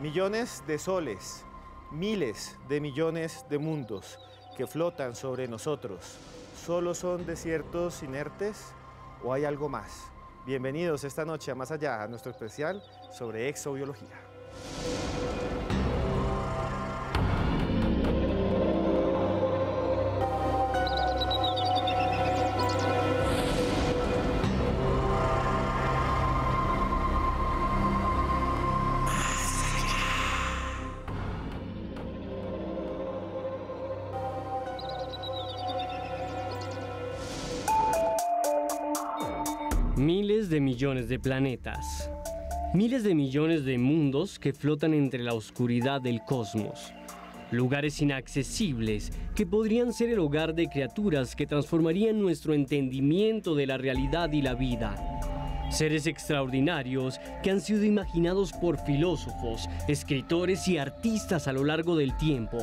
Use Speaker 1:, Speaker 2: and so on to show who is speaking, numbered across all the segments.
Speaker 1: Millones de soles, miles de millones de mundos que flotan sobre nosotros, ¿solo son desiertos inertes o hay algo más? Bienvenidos esta noche a Más Allá, a nuestro especial sobre exobiología.
Speaker 2: Miles de millones de planetas, miles de millones de mundos que flotan entre la oscuridad del cosmos, lugares inaccesibles que podrían ser el hogar de criaturas que transformarían nuestro entendimiento de la realidad y la vida. Seres extraordinarios que han sido imaginados por filósofos, escritores y artistas a lo largo del tiempo.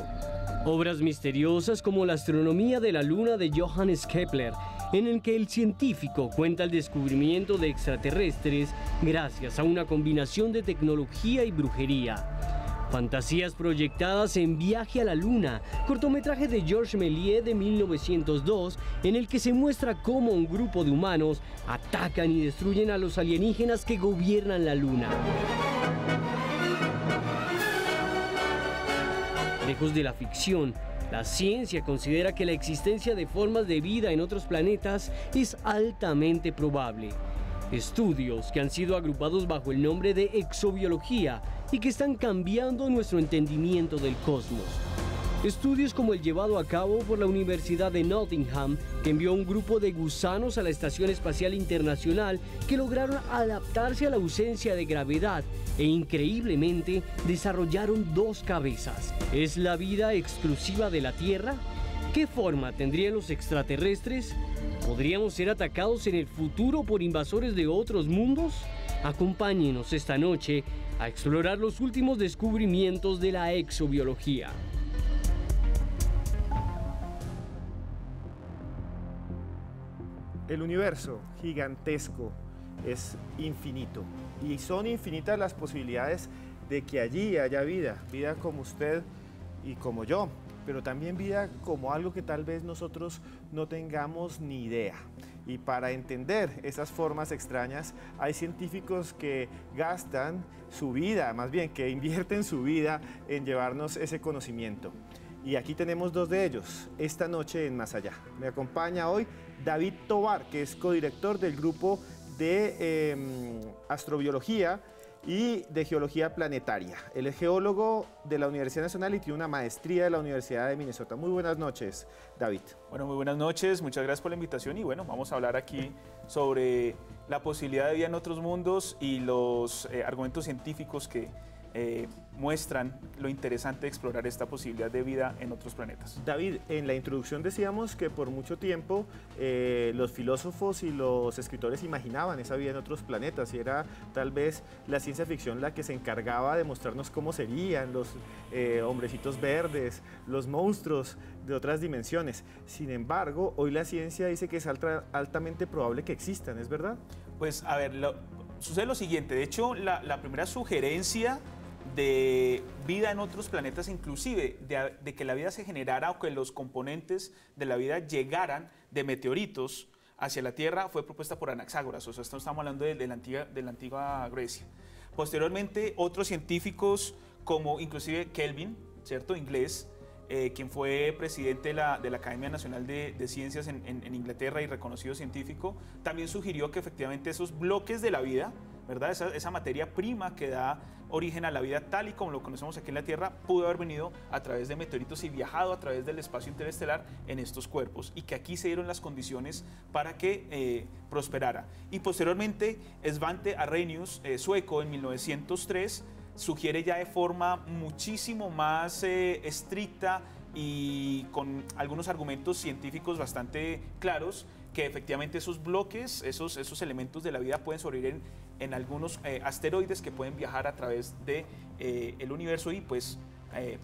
Speaker 2: Obras misteriosas como La astronomía de la luna de Johannes Kepler, en el que el científico cuenta el descubrimiento de extraterrestres gracias a una combinación de tecnología y brujería. Fantasías proyectadas en Viaje a la Luna, cortometraje de Georges Méliès de 1902, en el que se muestra cómo un grupo de humanos atacan y destruyen a los alienígenas que gobiernan la Luna. Lejos de la ficción, la ciencia considera que la existencia de formas de vida en otros planetas es altamente probable. Estudios que han sido agrupados bajo el nombre de exobiología y que están cambiando nuestro entendimiento del cosmos. Estudios como el llevado a cabo por la Universidad de Nottingham, que envió un grupo de gusanos a la Estación Espacial Internacional que lograron adaptarse a la ausencia de gravedad e increíblemente desarrollaron 2 cabezas. ¿Es la vida exclusiva de la Tierra? ¿Qué forma tendrían los extraterrestres? ¿Podríamos ser atacados en el futuro por invasores de otros mundos? Acompáñenos esta noche a explorar los últimos descubrimientos de la exobiología.
Speaker 1: El universo gigantesco es infinito y son infinitas las posibilidades de que allí haya vida, vida como usted y como yo, pero también vida como algo que tal vez nosotros no tengamos ni idea. Y para entender esas formas extrañas, hay científicos que gastan su vida, más bien que invierten su vida en llevarnos ese conocimiento. Y aquí tenemos 2 de ellos, esta noche en Más Allá. Me acompaña hoy David Tovar, que es codirector del grupo de astrobiología y de geología planetaria. Él es geólogo de la Universidad Nacional y tiene una maestría de la Universidad de Minnesota. Muy buenas noches, David.
Speaker 3: Bueno, muy buenas noches, muchas gracias por la invitación y bueno, vamos a hablar aquí sobre la posibilidad de vida en otros mundos y los argumentos científicos que muestran lo interesante de explorar esta posibilidad de vida en otros planetas.
Speaker 1: David, en la introducción decíamos que por mucho tiempo los filósofos y los escritores imaginaban esa vida en otros planetas y era tal vez la ciencia ficción la que se encargaba de mostrarnos cómo serían los hombrecitos verdes, los monstruos de otras dimensiones. Sin embargo, hoy la ciencia dice que es altamente probable que existan, ¿es verdad?
Speaker 3: Pues a ver, sucede lo siguiente, de hecho la primera sugerencia de vida en otros planetas, inclusive de que la vida se generara o que los componentes de la vida llegaran de meteoritos hacia la Tierra, fue propuesta por Anaxágoras, o sea, estamos hablando de la antigua Grecia. Posteriormente, otros científicos como inclusive Kelvin, ¿cierto?, inglés, quien fue presidente de la Academia Nacional de Ciencias en Inglaterra y reconocido científico, también sugirió que efectivamente esos bloques de la vida, ¿verdad?, esa materia prima que da origen a la vida tal y como lo conocemos aquí en la Tierra, pudo haber venido a través de meteoritos y viajado a través del espacio interestelar en estos cuerpos, y que aquí se dieron las condiciones para que prosperara. Y posteriormente, Svante Arrhenius, sueco, en 1903, sugiere ya de forma muchísimo más estricta y con algunos argumentos científicos bastante claros, que efectivamente esos bloques, esos elementos de la vida pueden sobrevivir en algunos asteroides que pueden viajar a través del universo y pues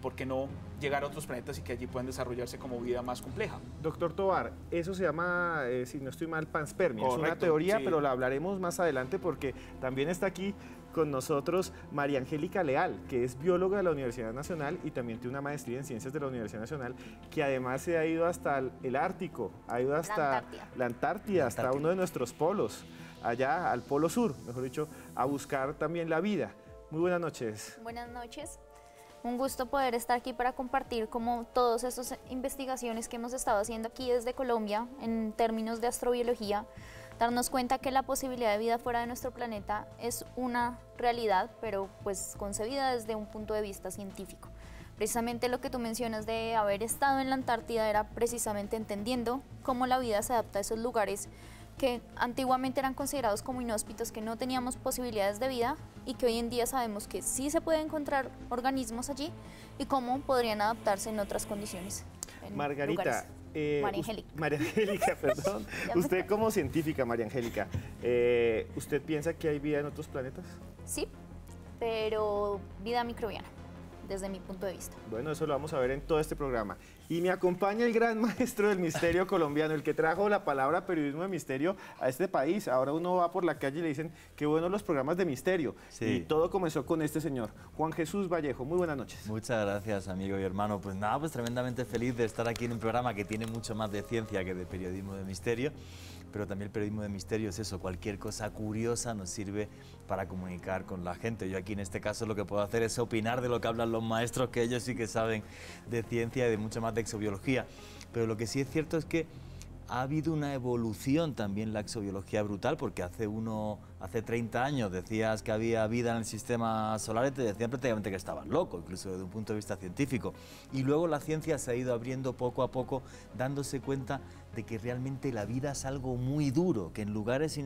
Speaker 3: ¿por qué no llegar a otros planetas y que allí puedan desarrollarse como vida más compleja?
Speaker 1: Doctor Tovar, eso se llama, si no estoy mal, panspermia.
Speaker 3: Correcto,
Speaker 1: es una teoría,
Speaker 3: sí,
Speaker 1: pero la hablaremos más adelante porque también está aquí con nosotros María Angélica Leal, que es bióloga de la Universidad Nacional y también tiene una maestría en Ciencias de la Universidad Nacional, que además se ha ido hasta el Ártico, ha ido hasta la Antártida, hasta uno de nuestros polos, allá al Polo Sur, mejor dicho, a buscar también la vida. Muy buenas noches.
Speaker 4: Buenas noches. Un gusto poder estar aquí para compartir como todas estas investigaciones que hemos estado haciendo aquí desde Colombia en términos de astrobiología, darnos cuenta que la posibilidad de vida fuera de nuestro planeta es una realidad, pero pues concebida desde un punto de vista científico. Precisamente lo que tú mencionas de haber estado en la Antártida era precisamente entendiendo cómo la vida se adapta a esos lugares que antiguamente eran considerados como inhóspitos, que no teníamos posibilidades de vida y que hoy en día sabemos que sí se pueden encontrar organismos allí y cómo podrían adaptarse en otras condiciones.
Speaker 1: Margarita, María Angélica, perdón. Usted como científica, María Angélica, ¿usted piensa que hay vida en otros planetas?
Speaker 4: Sí, pero vida microbiana, desde mi punto de vista.
Speaker 1: Bueno, eso lo vamos a ver en todo este programa. Y me acompaña el gran maestro del misterio colombiano, el que trajo la palabra periodismo de misterio a este país. Ahora uno va por la calle y le dicen, qué buenos los programas de misterio. Sí. Y todo comenzó con este señor, Juan Jesús Vallejo. Muy buenas noches.
Speaker 5: Muchas gracias, amigo y hermano. Pues nada, pues tremendamente feliz de estar aquí en un programa que tiene mucho más de ciencia que de periodismo de misterio. Pero también el periodismo de misterio es eso, cualquier cosa curiosa nos sirve para comunicar con la gente. Yo aquí en este caso lo que puedo hacer es opinar de lo que hablan los maestros, que ellos sí que saben de ciencia y de mucho más de exobiología. Pero lo que sí es cierto es que ha habido una evolución también en la exobiología brutal, porque hace 30 años decías que había vida en el sistema solar y te decían prácticamente que estabas loco, incluso desde un punto de vista científico. Y luego la ciencia se ha ido abriendo poco a poco, dándose cuenta de que realmente la vida es algo muy duro, que en lugares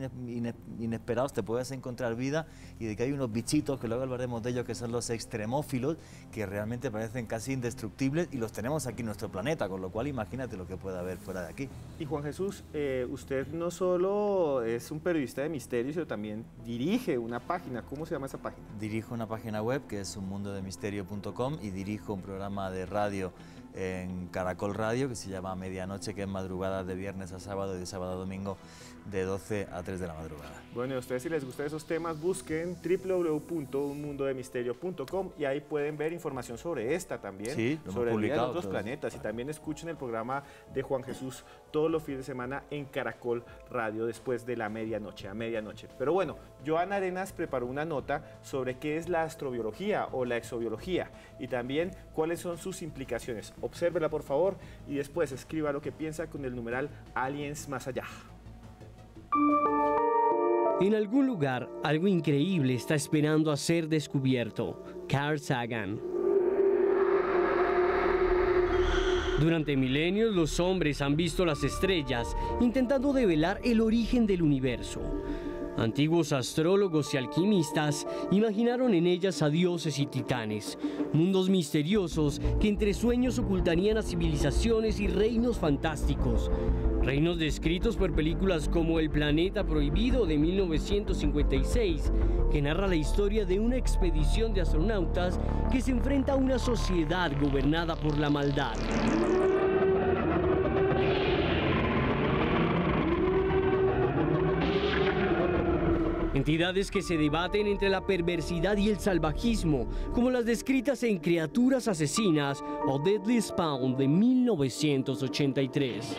Speaker 5: inesperados te puedes encontrar vida y de que hay unos bichitos, que luego hablaremos de ellos, que son los extremófilos, que realmente parecen casi indestructibles y los tenemos aquí en nuestro planeta, con lo cual imagínate lo que puede haber fuera de aquí.
Speaker 1: Y Juan Jesús, usted no solo es un periodista de misterio, sino también dirige una página. ¿Cómo se llama esa página?
Speaker 5: Dirijo una página web que es unmundodemisterio.com y dirijo un programa de radio en Caracol Radio que se llama Medianoche, que es madrugada de viernes a sábado y de sábado a domingo de 12 a 3 de la madrugada.
Speaker 1: Bueno, a ustedes si les gustan esos temas, busquen www.unmundodemisterio.com y ahí pueden ver información sobre esta también,
Speaker 5: sí,
Speaker 1: sobre el vida de otros planetas. Y también escuchen el programa de Juan Jesús todos los fines de semana en Caracol Radio después de la medianoche, a medianoche. Pero bueno, Joana Arenas preparó una nota sobre qué es la astrobiología o la exobiología y también cuáles son sus implicaciones. Obsérvela por favor y después escriba lo que piensa con el numeral Aliens Más Allá.
Speaker 2: En algún lugar, algo increíble está esperando a ser descubierto. Carl Sagan. Durante milenios, los hombres han visto las estrellas intentando develar el origen del universo. Antiguos astrólogos y alquimistas imaginaron en ellas a dioses y titanes, mundos misteriosos que entre sueños ocultarían a civilizaciones y reinos fantásticos. Reinos descritos por películas como El Planeta Prohibido de 1956, que narra la historia de una expedición de astronautas que se enfrenta a una sociedad gobernada por la maldad. Entidades que se debaten entre la perversidad y el salvajismo, como las descritas en Criaturas Asesinas o Deadly Spawn de 1983.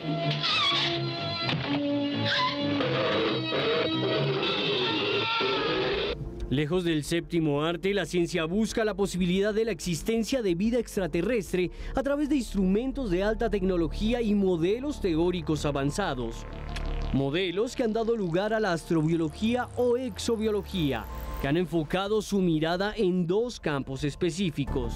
Speaker 2: Lejos del séptimo arte, la ciencia busca la posibilidad de la existencia de vida extraterrestre a través de instrumentos de alta tecnología y modelos teóricos avanzados. Modelos que han dado lugar a la astrobiología o exobiología, que han enfocado su mirada en dos campos específicos.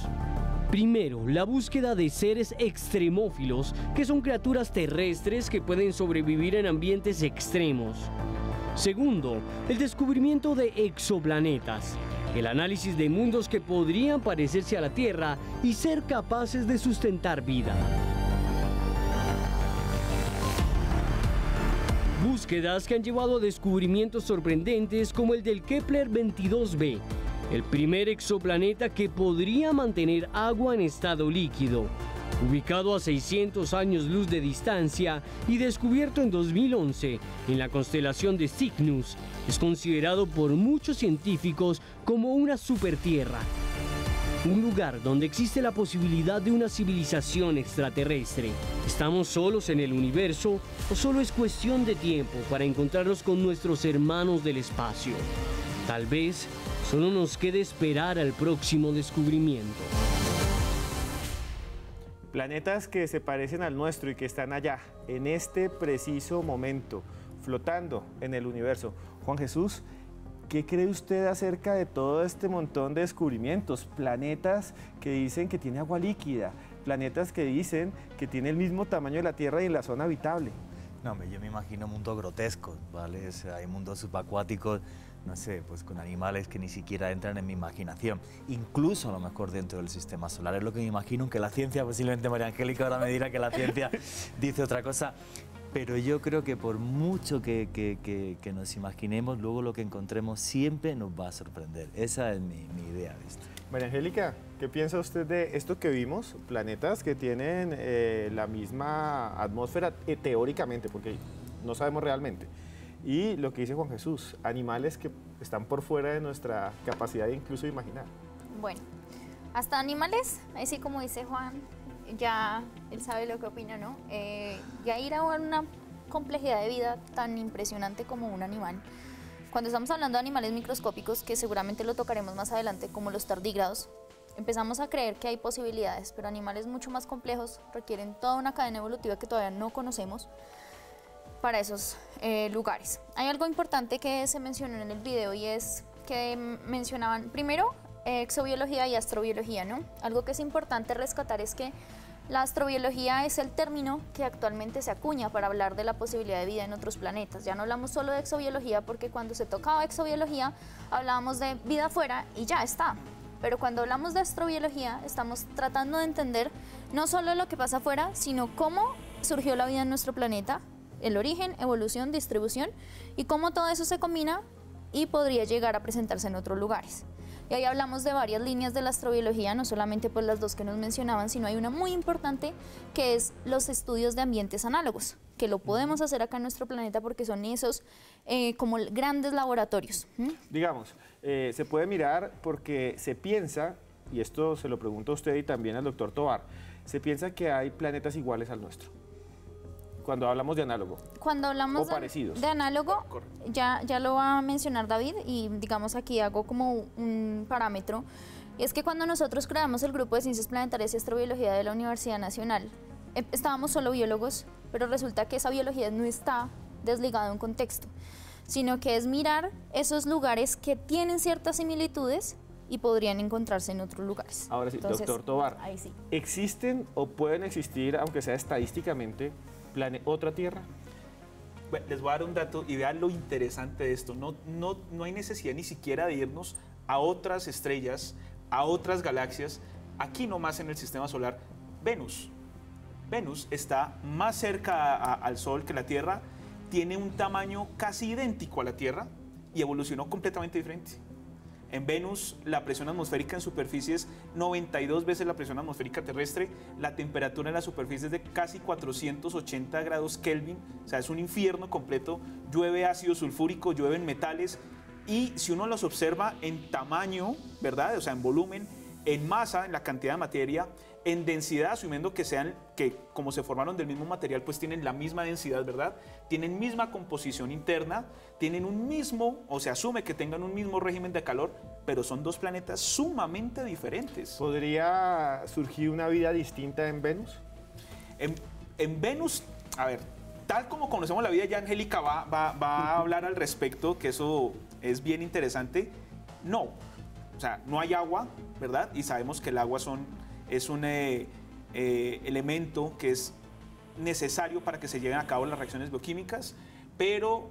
Speaker 2: Primero, la búsqueda de seres extremófilos, que son criaturas terrestres que pueden sobrevivir en ambientes extremos. Segundo, el descubrimiento de exoplanetas, el análisis de mundos que podrían parecerse a la Tierra y ser capaces de sustentar vida. Búsquedas que han llevado a descubrimientos sorprendentes como el del Kepler 22b, el primer exoplaneta que podría mantener agua en estado líquido, Ubicado a 600 años luz de distancia y descubierto en 2011 en la constelación de Cygnus, es considerado por muchos científicos como una supertierra. Un lugar donde existe la posibilidad de una civilización extraterrestre. ¿Estamos solos en el universo o solo es cuestión de tiempo para encontrarnos con nuestros hermanos del espacio? Tal vez solo nos quede esperar al próximo descubrimiento.
Speaker 1: Planetas que se parecen al nuestro y que están allá, en este preciso momento, flotando en el universo. Juan Jesús, ¿qué cree usted acerca de todo este montón de descubrimientos? Planetas que dicen que tiene agua líquida, planetas que dicen que tiene el mismo tamaño de la Tierra y en la zona habitable.
Speaker 5: No, hombre, yo me imagino mundos grotescos, ¿vale? O sea, hay mundos subacuáticos, no sé, pues con animales que ni siquiera entran en mi imaginación. Incluso a lo mejor dentro del sistema solar. Es lo que me imagino, que la ciencia, posiblemente María Angélica ahora me dirá que la ciencia dice otra cosa. Pero yo creo que por mucho que nos imaginemos, luego lo que encontremos siempre nos va a sorprender. Esa es mi idea de esto.
Speaker 1: María Angélica, ¿qué piensa usted de esto que vimos? Planetas que tienen la misma atmósfera teóricamente, porque no sabemos realmente. Y lo que dice Juan Jesús, animales que están por fuera de nuestra capacidad de incluso imaginar.
Speaker 4: Bueno, hasta animales, ahí sí como dice Juan, ya él sabe lo que opina, ¿no? Ya ir a una complejidad de vida tan impresionante como un animal. Cuando estamos hablando de animales microscópicos, que seguramente lo tocaremos más adelante, como los tardígrados, empezamos a creer que hay posibilidades, pero animales mucho más complejos requieren toda una cadena evolutiva que todavía no conocemos para esos lugares. Hay algo importante que se mencionó en el video y es que mencionaban primero exobiología y astrobiología, ¿no? Algo que es importante rescatar es que la astrobiología es el término que actualmente se acuña para hablar de la posibilidad de vida en otros planetas. Ya no hablamos solo de exobiología porque cuando se tocaba exobiología hablábamos de vida afuera y ya está. Pero cuando hablamos de astrobiología estamos tratando de entender no solo lo que pasa afuera, sino cómo surgió la vida en nuestro planeta, el origen, evolución, distribución y cómo todo eso se combina y podría llegar a presentarse en otros lugares. Y ahí hablamos de varias líneas de la astrobiología, no solamente pues las dos que nos mencionaban, sino hay una muy importante que es los estudios de ambientes análogos, que lo podemos hacer acá en nuestro planeta porque son esos como grandes laboratorios.
Speaker 1: Digamos, se puede mirar porque se piensa, y esto se lo pregunto a usted y también al doctor Tovar, se piensa que hay planetas iguales al nuestro. Cuando hablamos de análogo.
Speaker 4: Cuando hablamos de análogo, ya lo va a mencionar David y digamos aquí hago como un parámetro. Y es que cuando nosotros creamos el grupo de Ciencias Planetarias y Astrobiología de la Universidad Nacional, estábamos solo biólogos, pero resulta que esa biología no está desligada de un contexto, sino que es mirar esos lugares que tienen ciertas similitudes y podrían encontrarse en otros lugares.
Speaker 1: Ahora sí,
Speaker 4: entonces,
Speaker 1: doctor Tovar,
Speaker 4: ahí sí.
Speaker 1: ¿Existen o pueden existir, aunque sea estadísticamente, otra Tierra?
Speaker 3: Bueno, les voy a dar un dato y vean lo interesante de esto. No hay necesidad ni siquiera de irnos a otras estrellas, a otras galaxias. Aquí nomás en el sistema solar, Venus. Venus está más cerca al Sol que la Tierra, tiene un tamaño casi idéntico a la Tierra y evolucionó completamente diferente. En Venus, la presión atmosférica en superficie es 92 veces la presión atmosférica terrestre, la temperatura en la superficie es de casi 480 grados Kelvin, o sea, es un infierno completo, llueve ácido sulfúrico, llueven metales, y si uno los observa en tamaño, ¿verdad? O sea, en volumen, en masa, en la cantidad de materia, en densidad, asumiendo que como se formaron del mismo material, pues tienen la misma densidad, ¿verdad? Tienen misma composición interna, tienen un mismo, o se asume que tengan un mismo régimen de calor, pero son dos planetas sumamente diferentes.
Speaker 1: ¿Podría surgir una vida distinta en Venus?
Speaker 3: En Venus, a ver, tal como conocemos la vida, ya Angélica va a hablar al respecto, que eso es bien interesante. No, o sea, no hay agua, ¿verdad? Y sabemos que el agua es un elemento que es necesario para que se lleven a cabo las reacciones bioquímicas, pero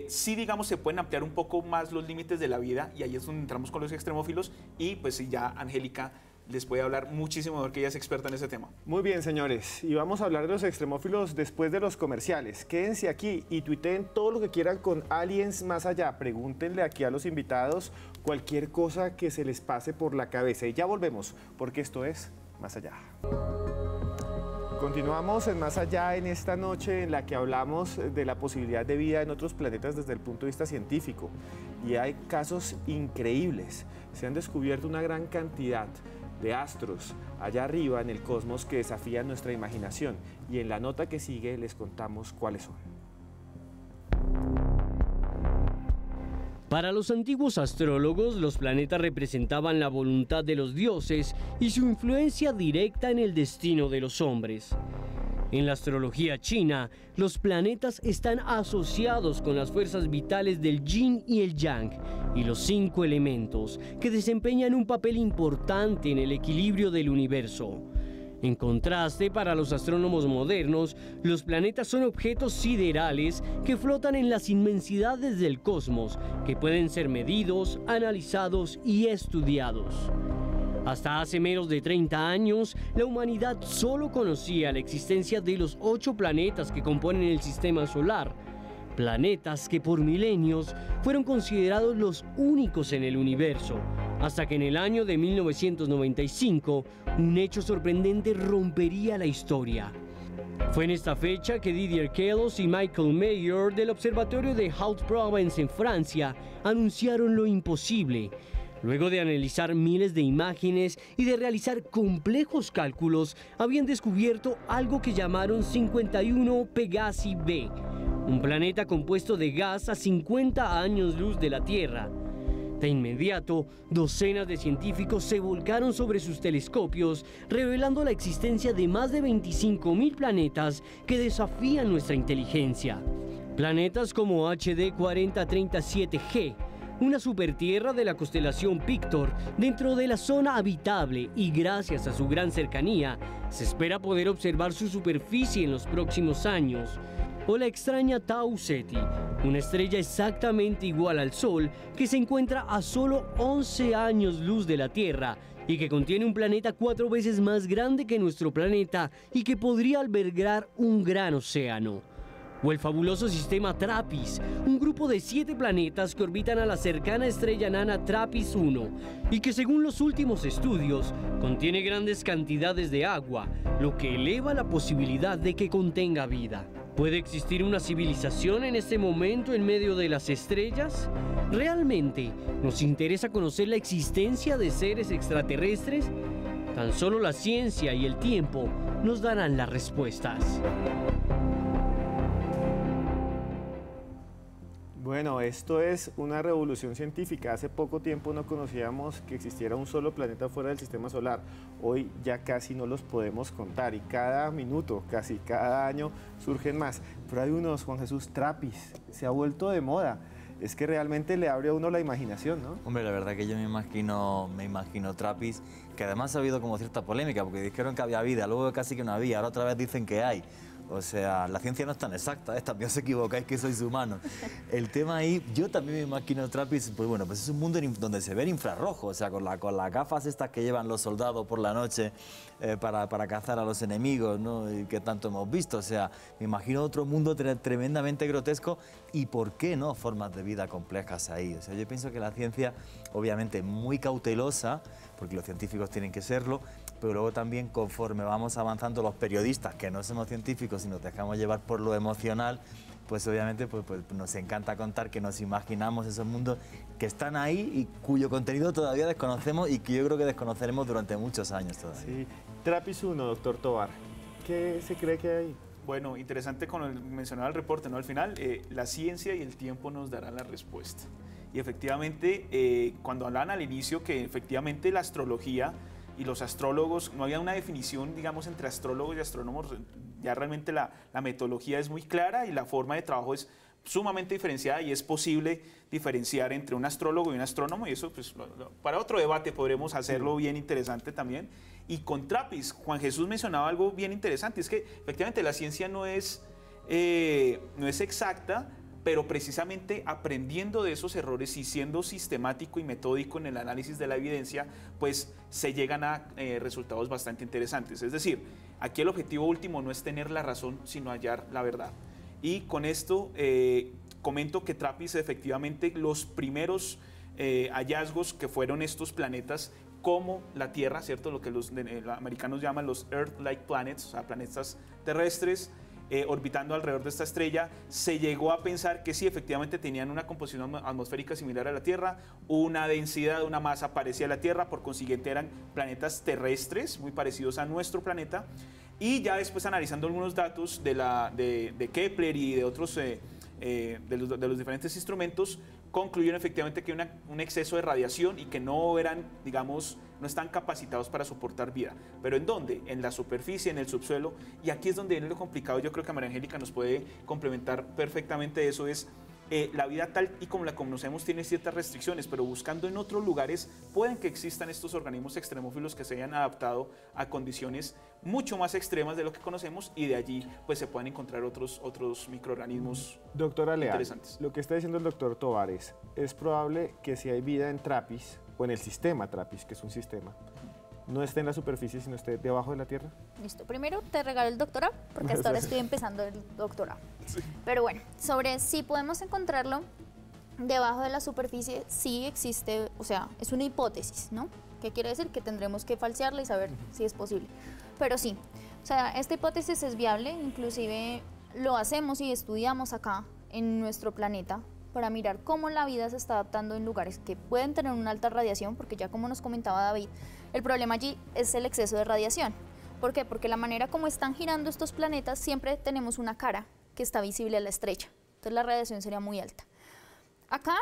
Speaker 3: sí, digamos, se pueden ampliar un poco más los límites de la vida, y ahí es donde entramos con los extremófilos, y pues sí, ya Angélica les puede hablar muchísimo mejor, que ella es experta en ese tema.
Speaker 1: Muy bien, señores, y vamos a hablar de los extremófilos después de los comerciales. Quédense aquí y tuiteen todo lo que quieran con Aliens Más Allá. Pregúntenle aquí a los invitados cualquier cosa que se les pase por la cabeza. Y ya volvemos, porque esto es Más Allá. Continuamos en Más Allá en esta noche en la que hablamos de la posibilidad de vida en otros planetas desde el punto de vista científico. Y hay casos increíbles. Se han descubierto una gran cantidad de astros allá arriba en el cosmos que desafían nuestra imaginación. Y en la nota que sigue les contamos cuáles son.
Speaker 2: Para los antiguos astrólogos, los planetas representaban la voluntad de los dioses y su influencia directa en el destino de los hombres. En la astrología china, los planetas están asociados con las fuerzas vitales del yin y el yang y los 5 elementos, que desempeñan un papel importante en el equilibrio del universo. En contraste, para los astrónomos modernos, los planetas son objetos siderales que flotan en las inmensidades del cosmos, que pueden ser medidos, analizados y estudiados. Hasta hace menos de 30 años, la humanidad solo conocía la existencia de los 8 planetas que componen el sistema solar, planetas que por milenios fueron considerados los únicos en el universo, hasta que en el año de 1995, un hecho sorprendente rompería la historia. Fue en esta fecha que Didier Queloz y Michael Mayor del Observatorio de Haute-Provence en Francia anunciaron lo imposible. Luego de analizar miles de imágenes y de realizar complejos cálculos, habían descubierto algo que llamaron 51 Pegasi b, un planeta compuesto de gas a 50 años luz de la Tierra. De inmediato, docenas de científicos se volcaron sobre sus telescopios, revelando la existencia de más de 25.000 planetas que desafían nuestra inteligencia. Planetas como HD 4037G, una supertierra de la constelación Pictor dentro de la zona habitable, y gracias a su gran cercanía, se espera poder observar su superficie en los próximos años. O la extraña Tau Ceti, una estrella exactamente igual al Sol que se encuentra a solo 11 años luz de la Tierra y que contiene un planeta 4 veces más grande que nuestro planeta y que podría albergar un gran océano. O el fabuloso sistema TRAPPIST, un grupo de 7 planetas que orbitan a la cercana estrella nana TRAPPIST-1 y que, según los últimos estudios, contiene grandes cantidades de agua, lo que eleva la posibilidad de que contenga vida. ¿Puede existir una civilización en este momento en medio de las estrellas? ¿Realmente nos interesa conocer la existencia de seres extraterrestres? Tan solo la ciencia y el tiempo nos darán las respuestas.
Speaker 1: Bueno, esto es una revolución científica. Hace poco tiempo no conocíamos que existiera un solo planeta fuera del sistema solar. Hoy ya casi no los podemos contar y cada minuto, casi cada año surgen más. Pero hay unos, Juan Jesús, TRAPPIST, se ha vuelto de moda. Es que realmente le abre a uno la imaginación, ¿no?
Speaker 5: Hombre, la verdad que yo me imagino TRAPPIST, que además ha habido como cierta polémica, porque dijeron que había vida, luego casi que no había, ahora otra vez dicen que hay. O sea, la ciencia no es tan exacta, también os equivocáis que sois humanos. El tema ahí, yo también me imagino TRAPPIST, pues bueno, pues es un mundo donde se ve el infrarrojo, o sea, con las gafas estas que llevan los soldados por la noche para cazar a los enemigos, ¿no? Y que tanto hemos visto, o sea, me imagino otro mundo tremendamente grotesco y, ¿por qué no?, formas de vida complejas ahí. O sea, yo pienso que la ciencia, obviamente, muy cautelosa, porque los científicos tienen que serlo, pero luego también, conforme vamos avanzando los periodistas, que no somos científicos y nos dejamos llevar por lo emocional, pues obviamente pues nos encanta contar que nos imaginamos esos mundos que están ahí y cuyo contenido todavía desconocemos y que yo creo que desconoceremos durante muchos años todavía.
Speaker 1: Sí. TRAPPIST-1, doctor Tovar, ¿qué se cree que hay?
Speaker 3: Bueno, interesante con mencionar el reporte, ¿no? Al final, la ciencia y el tiempo nos darán la respuesta. Y efectivamente, cuando hablaban al inicio que efectivamente la astrología y los astrólogos, no había una definición, digamos, entre astrólogos y astrónomos, ya realmente la metodología es muy clara y la forma de trabajo es sumamente diferenciada y es posible diferenciar entre un astrólogo y un astrónomo, y eso pues para otro debate podremos hacerlo bien interesante también. Y con TRAPPIST, Juan Jesús mencionaba algo bien interesante, es que efectivamente la ciencia no es exacta, pero precisamente aprendiendo de esos errores y siendo sistemático y metódico en el análisis de la evidencia, pues se llegan a resultados bastante interesantes. Es decir, aquí el objetivo último no es tener la razón, sino hallar la verdad. Y con esto comento que TRAPPIST efectivamente los primeros hallazgos que fueron estos planetas como la Tierra, ¿cierto? Lo que los americanos llaman los Earth-like planets, o sea, planetas terrestres, orbitando alrededor de esta estrella. Se llegó a pensar que sí, efectivamente tenían una composición atmosférica similar a la Tierra, una densidad, una masa parecida a la Tierra, por consiguiente eran planetas terrestres, muy parecidos a nuestro planeta. Y ya después, analizando algunos datos de Kepler y de otros, de los diferentes instrumentos, concluyeron efectivamente que hay un exceso de radiación y que no eran, digamos, no están capacitados para soportar vida. ¿Pero en dónde? En la superficie, en el subsuelo. Y aquí es donde viene lo complicado. Yo creo que María Angélica nos puede complementar perfectamente eso. Es la vida tal y como la conocemos tiene ciertas restricciones, pero buscando en otros lugares pueden que existan estos organismos extremófilos que se hayan adaptado a condiciones mucho más extremas de lo que conocemos, y de allí pues se pueden encontrar otros microorganismos interesantes.
Speaker 1: Lo que está diciendo el doctor Tovar es probable que si hay vida en TRAPPIST o en el sistema TRAPPIST, que es un sistema, no esté en la superficie, sino esté debajo de la Tierra.
Speaker 4: Listo, primero te regalo el doctorado, porque hasta ahora estoy empezando el doctorado. Sí. Pero bueno, sobre si podemos encontrarlo debajo de la superficie, sí existe, o sea, es una hipótesis, ¿no? ¿Qué quiere decir? Que tendremos que falsearla y saber si es posible. Pero sí, o sea, esta hipótesis es viable, inclusive lo hacemos y estudiamos acá en nuestro planeta para mirar cómo la vida se está adaptando en lugares que pueden tener una alta radiación, porque ya como nos comentaba David, el problema allí es el exceso de radiación. ¿Por qué? Porque la manera como están girando estos planetas, siempre tenemos una cara que está visible a la estrella, entonces la radiación sería muy alta. Acá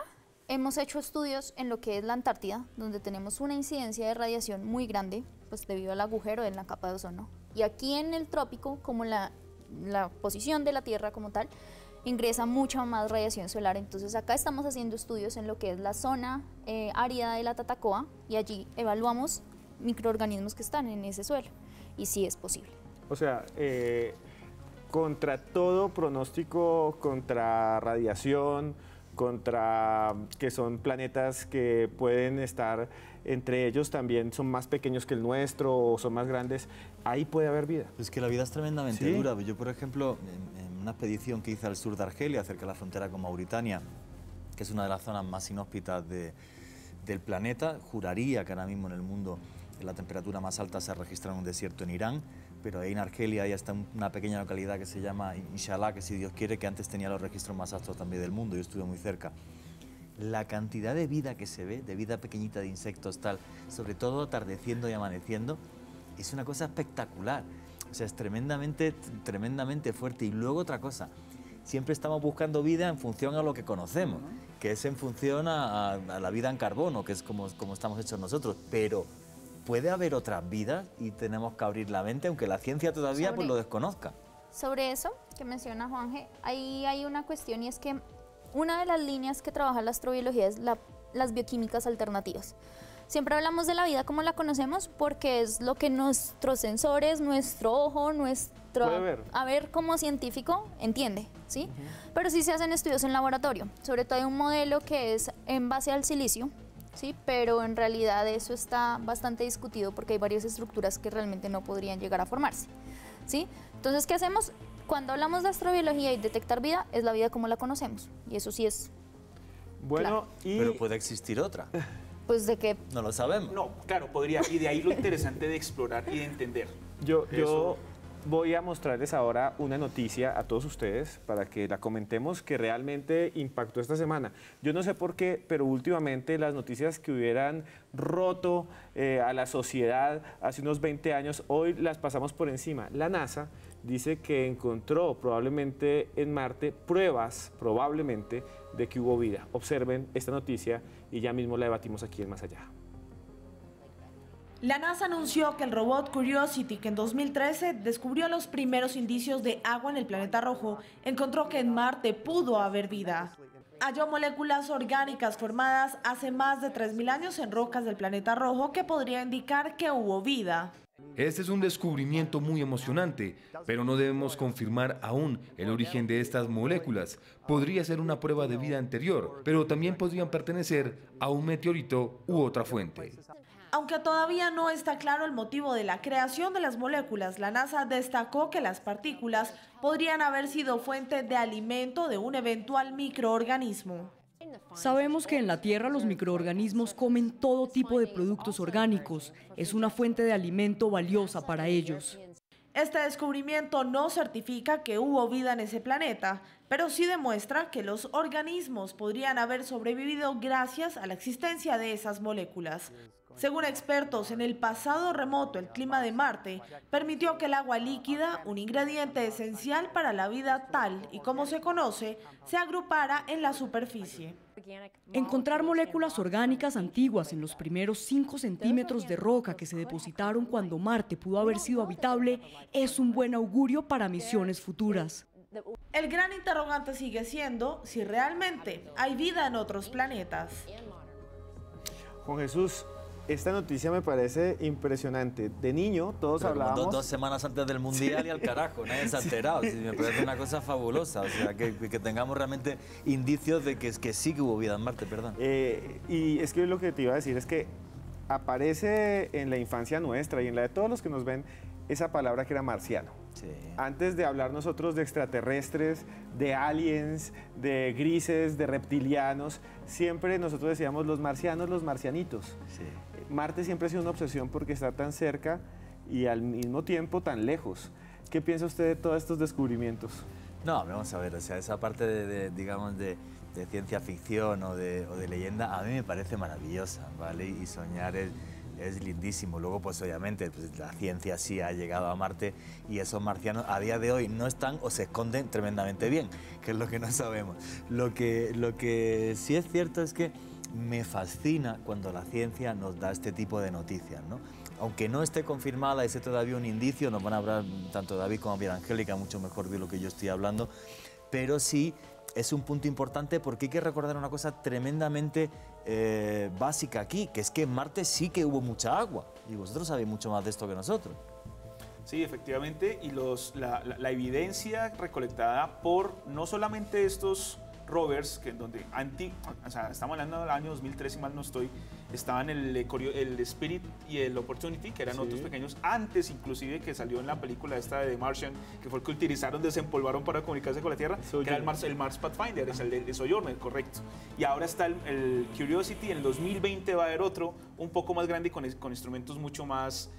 Speaker 4: hemos hecho estudios en lo que es la Antártida, donde tenemos una incidencia de radiación muy grande, pues debido al agujero en la capa de ozono. Y aquí en el trópico, como la posición de la Tierra como tal, ingresa mucha más radiación solar. Entonces acá estamos haciendo estudios en lo que es la zona árida de la Tatacoa, y allí evaluamos microorganismos que están en ese suelo, y sí es posible.
Speaker 1: O sea, contra todo pronóstico, contra radiación, contra que son planetas que pueden estar, entre ellos también son más pequeños que el nuestro o son más grandes, ahí puede haber vida.
Speaker 5: Es que la vida es tremendamente dura. Yo, por ejemplo, en una expedición que hice al sur de Argelia, cerca de la frontera con Mauritania, que es una de las zonas más inhóspitas del planeta, juraría que ahora mismo en el mundo la temperatura más alta se registra en un desierto en Irán, pero ahí en Argelia hay hasta una pequeña localidad que se llama Inshallah, que si Dios quiere, que antes tenía los registros más altos también del mundo. Yo estuve muy cerca. La cantidad de vida que se ve, de vida pequeñita, de insectos, tal, sobre todo atardeciendo y amaneciendo, es una cosa espectacular. O sea, es tremendamente fuerte. Y luego otra cosa, siempre estamos buscando vida en función a lo que conocemos, que es en función a la vida en carbono, que es como estamos hechos nosotros, pero puede haber otras vidas y tenemos que abrir la mente, aunque la ciencia todavía pues lo desconozca.
Speaker 4: Sobre eso que menciona Juanje, ahí hay una cuestión, y es que una de las líneas que trabaja la astrobiología es las bioquímicas alternativas. Siempre hablamos de la vida como la conocemos porque es lo que nuestros sensores, nuestro ojo, nuestro haber como científico entiende, ¿sí? Pero sí se hacen estudios en laboratorio. Sobre todo hay un modelo que es en base al silicio, ¿sí? Pero en realidad eso está bastante discutido porque hay varias estructuras que realmente no podrían llegar a formarse, ¿sí? Entonces, ¿qué hacemos? Cuando hablamos de astrobiología y detectar vida, es la vida como la conocemos, y eso sí es
Speaker 1: bueno,
Speaker 4: claro.
Speaker 5: Pero puede existir otra.
Speaker 4: Pues de que...
Speaker 5: No lo sabemos.
Speaker 3: No, claro, podría, y de ahí lo interesante de explorar y de entender.
Speaker 1: Yo voy a mostrarles ahora una noticia a todos ustedes para que la comentemos, que realmente impactó esta semana. Yo no sé por qué, pero últimamente las noticias que hubieran roto a la sociedad hace unos 20 años, hoy las pasamos por encima. La NASA dice que encontró probablemente en Marte pruebas, probablemente, de que hubo vida. Observen esta noticia y ya mismo la debatimos aquí en Más Allá.
Speaker 6: La NASA anunció que el robot Curiosity, que en 2013 descubrió los primeros indicios de agua en el planeta rojo, encontró que en Marte pudo haber vida. Halló moléculas orgánicas formadas hace más de 3.000 años en rocas del planeta rojo que podría indicar que hubo vida.
Speaker 7: Este es un descubrimiento muy emocionante, pero no debemos confirmar aún el origen de estas moléculas. Podría ser una prueba de vida anterior, pero también podrían pertenecer a un meteorito u otra fuente.
Speaker 6: Aunque todavía no está claro el motivo de la creación de las moléculas, la NASA destacó que las partículas podrían haber sido fuente de alimento de un eventual microorganismo.
Speaker 8: Sabemos que en la Tierra los microorganismos comen todo tipo de productos orgánicos. Es una fuente de alimento valiosa para ellos.
Speaker 6: Este descubrimiento no certifica que hubo vida en ese planeta, pero sí demuestra que los organismos podrían haber sobrevivido gracias a la existencia de esas moléculas. Según expertos, en el pasado remoto el clima de Marte permitió que el agua líquida, un ingrediente esencial para la vida tal y como se conoce, se agrupara en la superficie.
Speaker 8: Encontrar moléculas orgánicas antiguas en los primeros 5 centímetros de roca que se depositaron cuando Marte pudo haber sido habitable es un buen augurio para misiones futuras.
Speaker 6: El gran interrogante sigue siendo si realmente hay vida en otros planetas.
Speaker 1: Juan Jesús, esta noticia me parece impresionante. De niño todos hablábamos...
Speaker 5: 2 semanas antes del Mundial y al carajo, nadie se ha enterado. Sí, me parece una cosa fabulosa, o sea, que tengamos realmente indicios de que sí que hubo vida en Marte, perdón.
Speaker 1: Y es que lo que te iba a decir es que aparece en la infancia nuestra y en la de todos los que nos ven esa palabra que era marciano.
Speaker 5: Sí.
Speaker 1: Antes de hablar nosotros de extraterrestres, de aliens, de grises, de reptilianos, siempre nosotros decíamos los marcianos, los marcianitos.
Speaker 5: Sí.
Speaker 1: Marte siempre ha sido una obsesión porque está tan cerca y al mismo tiempo tan lejos. ¿Qué piensa usted de todos estos descubrimientos?
Speaker 5: No, vamos a ver, o sea, esa parte digamos, de ciencia ficción o de leyenda a mí me parece maravillosa, ¿vale? Y soñar es lindísimo. Luego, pues obviamente, pues, la ciencia sí ha llegado a Marte y esos marcianos a día de hoy no están o se esconden tremendamente bien, que es lo que no sabemos. Lo que sí es cierto es que me fascina cuando la ciencia nos da este tipo de noticias, ¿no? Aunque no esté confirmada, ese todavía un indicio, nos van a hablar tanto David como Piedra Angélica, mucho mejor de lo que yo estoy hablando, pero sí es un punto importante porque hay que recordar una cosa tremendamente básica aquí, que es que en Marte sí que hubo mucha agua, y vosotros sabéis mucho más de esto que nosotros.
Speaker 3: Sí, efectivamente, y la evidencia recolectada por no solamente estos rovers, que donde o sea, estamos hablando del año 2003, si mal no estoy, estaban el Spirit y el Opportunity, que eran otros pequeños, antes inclusive que salió en la película esta de The Martian, que fue el que utilizaron, desempolvaron para comunicarse con la Tierra, que era el Mars Pathfinder, es el de Sojourner, correcto. Y ahora está el Curiosity, en el 2020 va a haber otro, un poco más grande y con instrumentos mucho más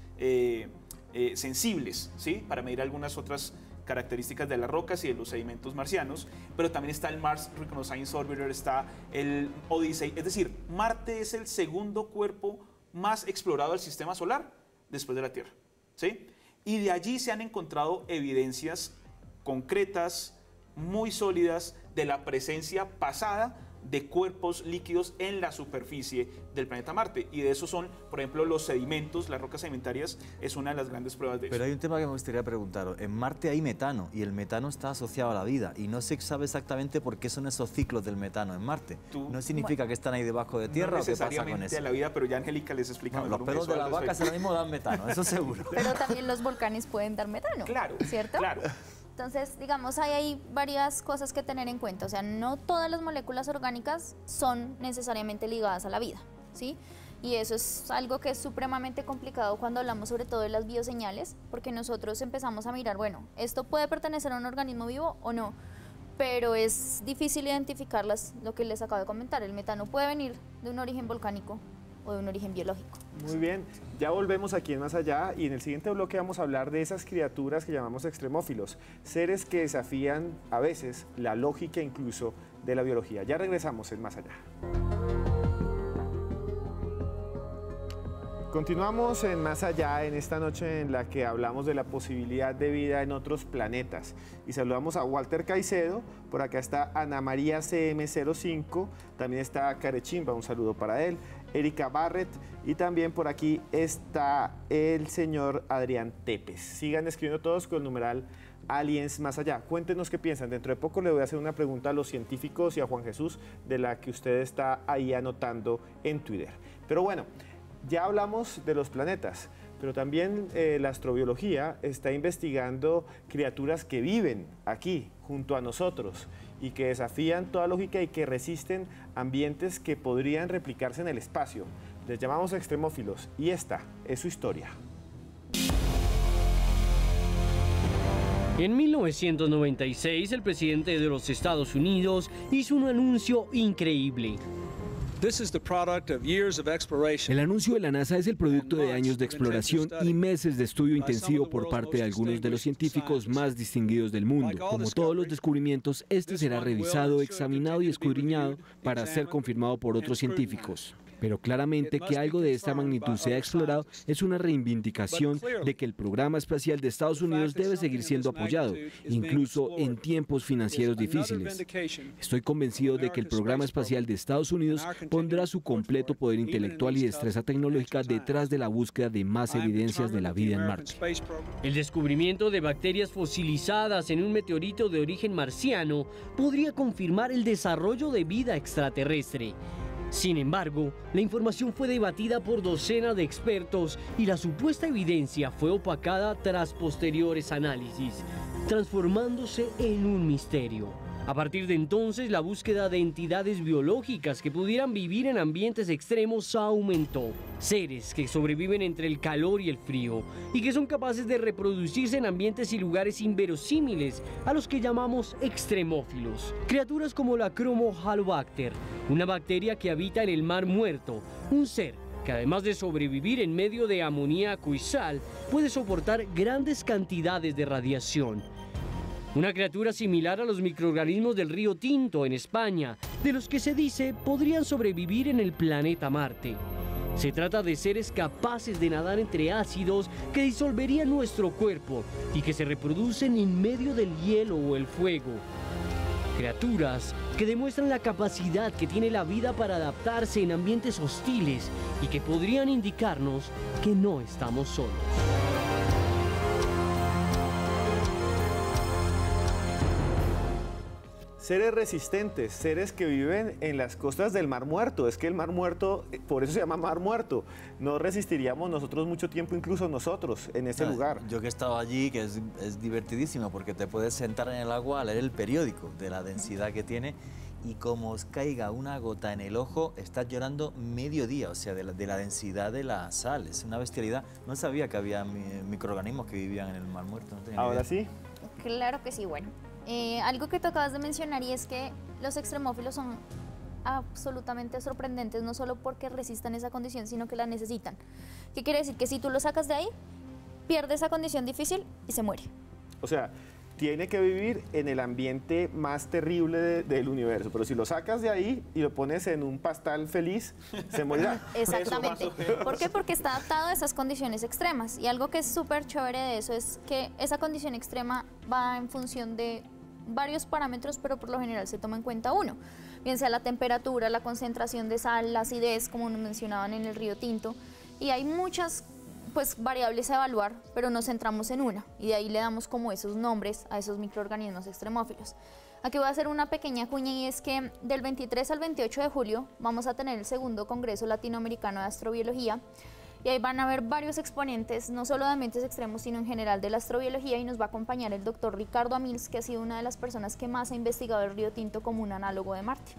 Speaker 3: sensibles, ¿sí? Para medir algunas otras características de las rocas y de los sedimentos marcianos, pero también está el Mars Reconnaissance Orbiter, está el Odyssey, es decir, Marte es el segundo cuerpo más explorado del sistema solar después de la Tierra, ¿sí? Y de allí se han encontrado evidencias concretas, muy sólidas, de la presencia pasada de cuerpos líquidos en la superficie del planeta Marte. Y de eso son, por ejemplo, los sedimentos, las rocas sedimentarias, es una de las grandes pruebas de eso.
Speaker 5: Pero hay un tema que me gustaría preguntaros. En Marte hay metano y el metano está asociado a la vida y no se sabe exactamente por qué son esos ciclos del metano en Marte. ¿No significa que están ahí debajo de tierra o qué pasa con eso?
Speaker 3: A la vida, pero ya Angélica les explica.
Speaker 5: Los pelos de las vacas ahora mismo dan metano, eso seguro.
Speaker 4: Pero también los volcanes pueden dar metano.
Speaker 3: Claro,
Speaker 4: ¿cierto?
Speaker 3: Claro.
Speaker 4: Entonces, digamos, hay varias cosas que tener en cuenta. O sea, no todas las moléculas orgánicas son necesariamente ligadas a la vida, ¿sí? Y eso es algo que es supremamente complicado cuando hablamos sobre todo de las bioseñales, porque nosotros empezamos a mirar, bueno, esto puede pertenecer a un organismo vivo o no, pero es difícil identificarlas, lo que les acabo de comentar. El metano puede venir de un origen volcánico o de un origen biológico.
Speaker 1: Muy bien, ya volvemos aquí en Más Allá y en el siguiente bloque vamos a hablar de esas criaturas que llamamos extremófilos, seres que desafían a veces la lógica incluso de la biología. Ya regresamos en Más Allá. Continuamos en Más Allá en esta noche en la que hablamos de la posibilidad de vida en otros planetas. Y saludamos a Walter Caicedo, por acá está Ana María CM05, también está Carechimba, un saludo para él, Erika Barrett y también por aquí está el señor Adrián Tepes. Sigan escribiendo todos con el numeral Aliens Más Allá. Cuéntenos qué piensan. Dentro de poco le voy a hacer una pregunta a los científicos y a Juan Jesús de la que usted está ahí anotando en Twitter. Pero bueno, ya hablamos de los planetas, pero también la astrobiología está investigando criaturas que viven aquí, junto a nosotros, y que desafían toda lógica y que resisten ambientes que podrían replicarse en el espacio. Les llamamos extremófilos, y esta es su historia.
Speaker 2: En 1996, el presidente de los Estados Unidos hizo un anuncio increíble.
Speaker 9: El anuncio de la NASA es el producto de años de exploración y meses de estudio intensivo por parte de algunos de los científicos más distinguidos del mundo. Como todos los descubrimientos, este será revisado, examinado y escudriñado para ser confirmado por otros científicos. Pero claramente que algo de esta magnitud sea explorado es una reivindicación de que el programa espacial de Estados Unidos debe seguir siendo apoyado, incluso en tiempos financieros difíciles. Estoy convencido de que el programa espacial de Estados Unidos pondrá su completo poder intelectual y destreza tecnológica detrás de la búsqueda de más evidencias de la vida en Marte.
Speaker 2: El descubrimiento de bacterias fosilizadas en un meteorito de origen marciano podría confirmar el desarrollo de vida extraterrestre. Sin embargo, la información fue debatida por docenas de expertos y la supuesta evidencia fue opacada tras posteriores análisis, transformándose en un misterio. A partir de entonces, la búsqueda de entidades biológicas que pudieran vivir en ambientes extremos aumentó. Seres que sobreviven entre el calor y el frío y que son capaces de reproducirse en ambientes y lugares inverosímiles a los que llamamos extremófilos. Criaturas como la Chromohalobacter, una bacteria que habita en el Mar Muerto, un ser que además de sobrevivir en medio de amoníaco y sal, puede soportar grandes cantidades de radiación. Una criatura similar a los microorganismos del río Tinto en España, de los que se dice podrían sobrevivir en el planeta Marte. Se trata de seres capaces de nadar entre ácidos que disolverían nuestro cuerpo y que se reproducen en medio del hielo o el fuego. Criaturas que demuestran la capacidad que tiene la vida para adaptarse en ambientes hostiles y que podrían indicarnos que no estamos solos.
Speaker 1: Seres resistentes, seres que viven en las costas del Mar Muerto. Es que el Mar Muerto, por eso se llama Mar Muerto. No resistiríamos nosotros mucho tiempo, incluso nosotros, en ese lugar.
Speaker 5: Yo que he estado allí, que es divertidísimo, porque te puedes sentar en el agua a leer el periódico de la densidad que tiene y como os caiga una gota en el ojo, estás llorando medio día, o sea, de la densidad de la sal. Es una bestialidad. No sabía que había microorganismos que vivían en el Mar Muerto. No tenía
Speaker 1: Ahora
Speaker 5: ni idea.
Speaker 1: sí.
Speaker 4: Claro que sí, bueno. Algo que tú acabas de mencionar y es que los extremófilos son absolutamente sorprendentes, no solo porque resistan esa condición, sino que la necesitan. ¿Qué quiere decir? Que si tú lo sacas de ahí, pierde esa condición difícil y se muere.
Speaker 1: O sea, tiene que vivir en el ambiente más terrible del universo, pero si lo sacas de ahí y lo pones en un pastel feliz, se morirá.
Speaker 4: Exactamente. ¿Por qué? Porque está adaptado a esas condiciones extremas. Y algo que es súper chévere de eso es que esa condición extrema va en función de varios parámetros, pero por lo general se toma en cuenta uno. Bien sea la temperatura, la concentración de sal, la acidez, como nos mencionaban en el río Tinto. Y hay muchas variables a evaluar, pero nos centramos en una. Y de ahí le damos como esos nombres a esos microorganismos extremófilos. Aquí voy a hacer una pequeña cuña y es que del 23 al 28 de julio vamos a tener el segundo Congreso Latinoamericano de Astrobiología y ahí van a haber varios exponentes, no solo de ambientes extremos, sino en general de la astrobiología y nos va a acompañar el doctor Ricardo Amils, que ha sido una de las personas que más ha investigado el río Tinto como un análogo de Marte.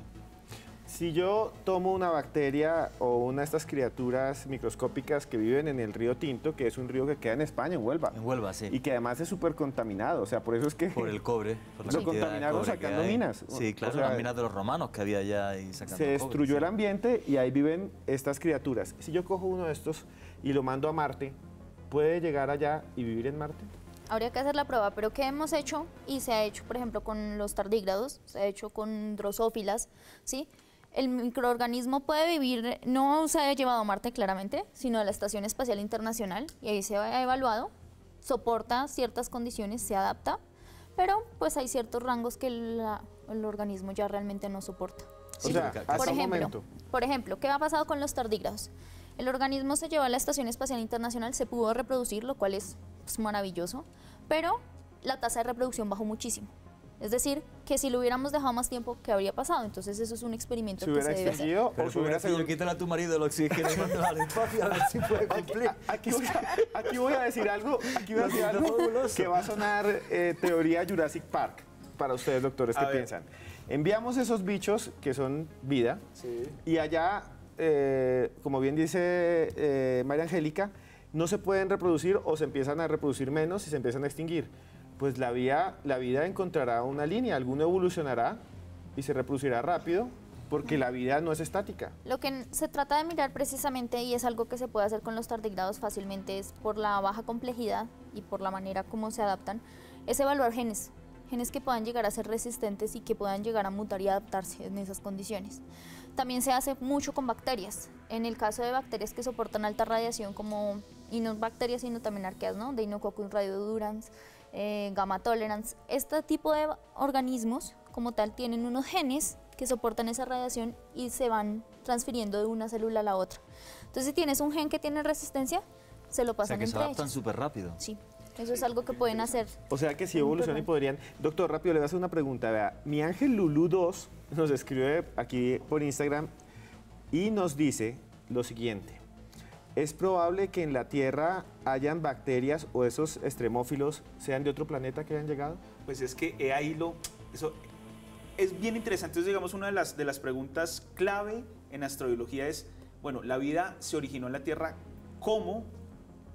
Speaker 1: Si yo tomo una bacteria o una de estas criaturas microscópicas que viven en el río Tinto, que es un río que queda en España, en Huelva.
Speaker 5: En Huelva, sí.
Speaker 1: Y que además es súper contaminado, o sea, por eso es que...
Speaker 5: Por el cobre. Por la
Speaker 1: lo contaminaron sacando minas.
Speaker 5: Sí, claro,
Speaker 1: o sea,
Speaker 5: las minas de los romanos que había allá y sacando
Speaker 1: se destruyó
Speaker 5: cobre,
Speaker 1: el ambiente y ahí viven estas criaturas. Si yo cojo uno de estos y lo mando a Marte, ¿puede llegar allá y vivir en Marte?
Speaker 4: Habría que hacer la prueba, pero ¿qué hemos hecho? Y se ha hecho, por ejemplo, con los tardígrados, se ha hecho con drosófilas, ¿sí? El microorganismo puede vivir, no se ha llevado a Marte claramente, sino a la Estación Espacial Internacional, y ahí se ha evaluado, soporta ciertas condiciones, se adapta, pero pues hay ciertos rangos que el organismo ya realmente no soporta.
Speaker 1: ¿Sí? O sea,
Speaker 4: por ejemplo, ¿qué ha pasado con los tardígrados? El organismo se llevó a la Estación Espacial Internacional, se pudo reproducir, lo cual es maravilloso, pero la tasa de reproducción bajó muchísimo. Es decir, que si lo hubiéramos dejado más tiempo, ¿qué habría pasado? Entonces eso es un experimento que se debe hacer.
Speaker 5: Pero si hubiera sido, quítale a tu marido el oxígeno y mándalo al espacio a ver si puede cumplir.
Speaker 1: Aquí voy a decir algo, que va a sonar teoría Jurassic Park para ustedes, doctores, ¿qué piensan? Enviamos esos bichos que son vida y allá, como bien dice María Angélica, no se pueden reproducir o se empiezan a reproducir menos y se empiezan a extinguir. pues la vida encontrará una línea, alguno evolucionará y se reproducirá rápido, porque la vida no es estática.
Speaker 4: Lo que se trata de mirar precisamente, y es algo que se puede hacer con los tardígrados fácilmente, es por la baja complejidad y por la manera como se adaptan, es evaluar genes que puedan llegar a ser resistentes y que puedan llegar a mutar y adaptarse en esas condiciones. También se hace mucho con bacterias. En el caso de bacterias que soportan alta radiación, como, y no bacterias sino también arqueas, ¿no? Deinococcus radiodurans, gamma tolerans, este tipo de organismos como tal tienen unos genes que soportan esa radiación y se van transfiriendo de una célula a la otra. Entonces, si tienes un gen que tiene resistencia, se lo pasan entre ellos.
Speaker 5: O sea, que se adaptan súper rápido.
Speaker 4: Sí, eso es algo que pueden hacer.
Speaker 1: O sea que si evolucionan y podrían... Doctor, rápido, le voy a hacer una pregunta. Vea, mi ángel Lulú 2 nos escribe aquí por Instagram y nos dice lo siguiente. ¿Es probable que en la Tierra hayan bacterias o esos extremófilos sean de otro planeta que hayan llegado?
Speaker 3: Pues es que eso es bien interesante. Entonces, digamos, una de las preguntas clave en astrobiología es, bueno, la vida se originó en la Tierra, ¿cómo,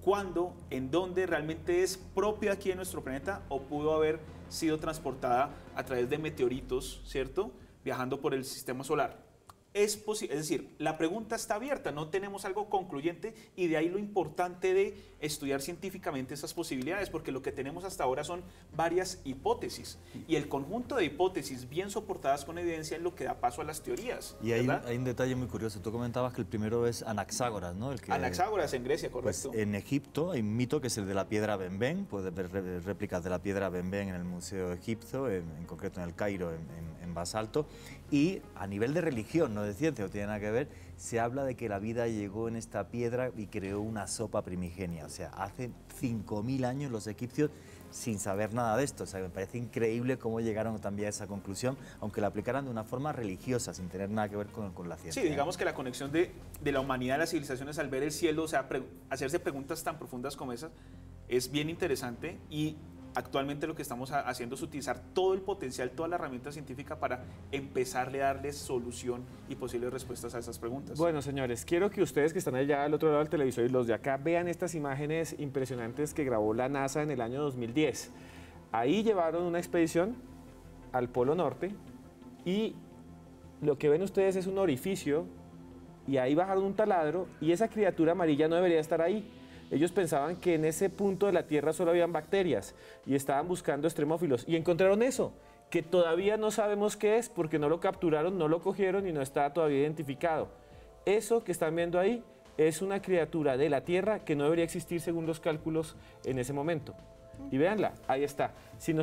Speaker 3: cuándo, en dónde realmente es propia aquí en nuestro planeta o pudo haber sido transportada a través de meteoritos, ¿cierto?, viajando por el sistema solar? Es decir, la pregunta está abierta, no tenemos algo concluyente y de ahí lo importante de estudiar científicamente esas posibilidades, porque lo que tenemos hasta ahora son varias hipótesis y el conjunto de hipótesis bien soportadas con evidencia es lo que da paso a las teorías.
Speaker 5: Y hay un detalle muy curioso, tú comentabas que el primero es Anaxágoras, ¿no?
Speaker 3: Anaxágoras en Grecia, correcto.
Speaker 5: Pues en Egipto hay un mito que es el de la piedra Benben, puedes ver réplicas de la piedra Benben en el Museo Egipcio, en concreto en el Cairo, en basalto, y a nivel de religión, no de ciencia, no tiene nada que ver, se habla de que la vida llegó en esta piedra y creó una sopa primigenia. O sea, hace 5.000 años los egipcios sin saber nada de esto. O sea, me parece increíble cómo llegaron también a esa conclusión, aunque la aplicaran de una forma religiosa, sin tener nada que ver con la ciencia.
Speaker 3: Sí, digamos que la conexión de la humanidad, de las civilizaciones al ver el cielo, o sea, hacerse preguntas tan profundas como esas, es bien interesante y actualmente lo que estamos haciendo es utilizar todo el potencial, toda la herramienta científica para empezarle a darle solución y posibles respuestas a esas preguntas.
Speaker 1: Bueno, señores, quiero que ustedes que están allá al otro lado del televisor y los de acá vean estas imágenes impresionantes que grabó la NASA en el año 2010. Ahí llevaron una expedición al Polo Norte y lo que ven ustedes es un orificio y ahí bajaron un taladro y esa criatura amarilla no debería estar ahí. Ellos pensaban que en ese punto de la Tierra solo habían bacterias y estaban buscando extremófilos y encontraron eso, que todavía no sabemos qué es porque no lo capturaron, no lo cogieron y no está todavía identificado. Eso que están viendo ahí es una criatura de la Tierra que no debería existir según los cálculos en ese momento. Y véanla, ahí está. Si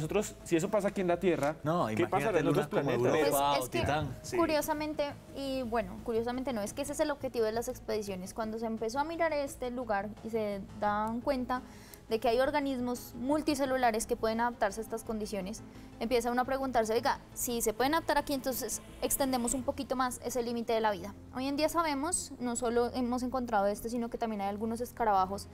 Speaker 1: eso pasa aquí en la Tierra, ¿qué pasará en otros planetas?
Speaker 5: Europa,
Speaker 4: pues es que,
Speaker 5: Titán.
Speaker 4: curiosamente, y bueno, curiosamente no, es que ese es el objetivo de las expediciones. Cuando se empezó a mirar este lugar y se dan cuenta de que hay organismos multicelulares que pueden adaptarse a estas condiciones, empieza uno a preguntarse, oiga, si se pueden adaptar aquí, entonces extendemos un poquito más ese límite de la vida. Hoy en día sabemos, no solo hemos encontrado sino que también hay algunos escarabajos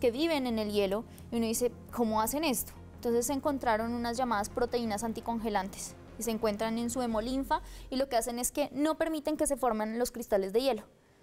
Speaker 4: que viven en el hielo, y uno dice, ¿cómo hacen esto? Entonces se encontraron unas llamadas proteínas anticongelantes, y se encuentran en su hemolinfa, y lo que hacen es que no permiten que se formen los cristales de hielo.